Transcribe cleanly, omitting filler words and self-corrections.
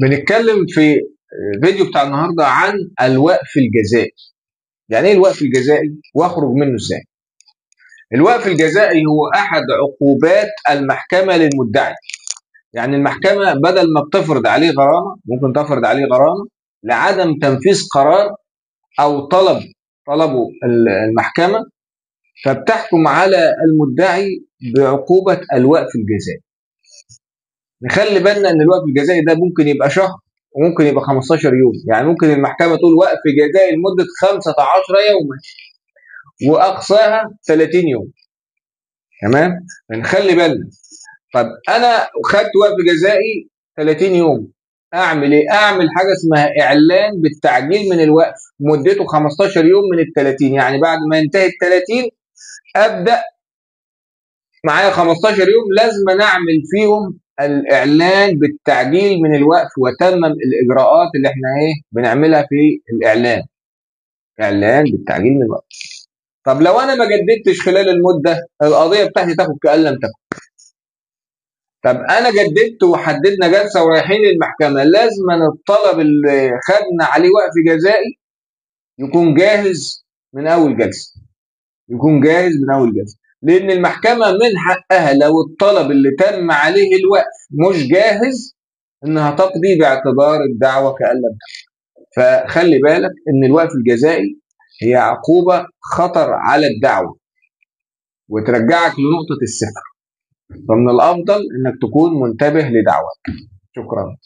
بنتكلم في فيديو بتاع النهارده عن الوقف الجزائي. يعني ايه الوقف الجزائي واخرج منه ازاي؟ الوقف الجزائي هو احد عقوبات المحكمه للمدعي. يعني المحكمه بدل ما بتفرض عليه غرامه ممكن تفرض عليه غرامه لعدم تنفيذ قرار او طلبه المحكمه، فبتحكم على المدعي بعقوبه الوقف الجزائي. نخلي بالنا ان الوقف الجزائي ده ممكن يبقى شهر وممكن يبقى 15 يوم. يعني ممكن المحكمه تقول وقف جزائي لمده 15 يوما واقصاها 30 يوم. تمام؟ نخلي بالنا. طب انا خدت وقف جزائي 30 يوم، اعمل ايه؟ اعمل حاجه اسمها اعلان بالتعجيل من الوقف مدته 15 يوم من ال 30. يعني بعد ما ينتهي ال 30 ابدا معايا 15 يوم لازم نعمل فيهم الاعلان بالتعجيل من الوقف وتمم الاجراءات اللي احنا بنعملها في الاعلان. اعلان بالتعجيل من الوقف. طب لو انا ما جددتش خلال المده القضيه بتاعتي تاخد كأن لم تكن. طب انا جددت وحددنا جلسه ورايحين للمحكمه، لازم الطلب اللي خدنا عليه وقف جزائي يكون جاهز من اول جلسه. يكون جاهز من اول جلسه، لان المحكمه من حقها لو الطلب اللي تم عليه الوقف مش جاهز انها تقضي باعتبار الدعوه كأن لم تكن. فخلي بالك ان الوقف الجزائي هي عقوبه خطر على الدعوه وترجعك لنقطه الصفر. فمن الافضل انك تكون منتبه لدعوتك. شكرا.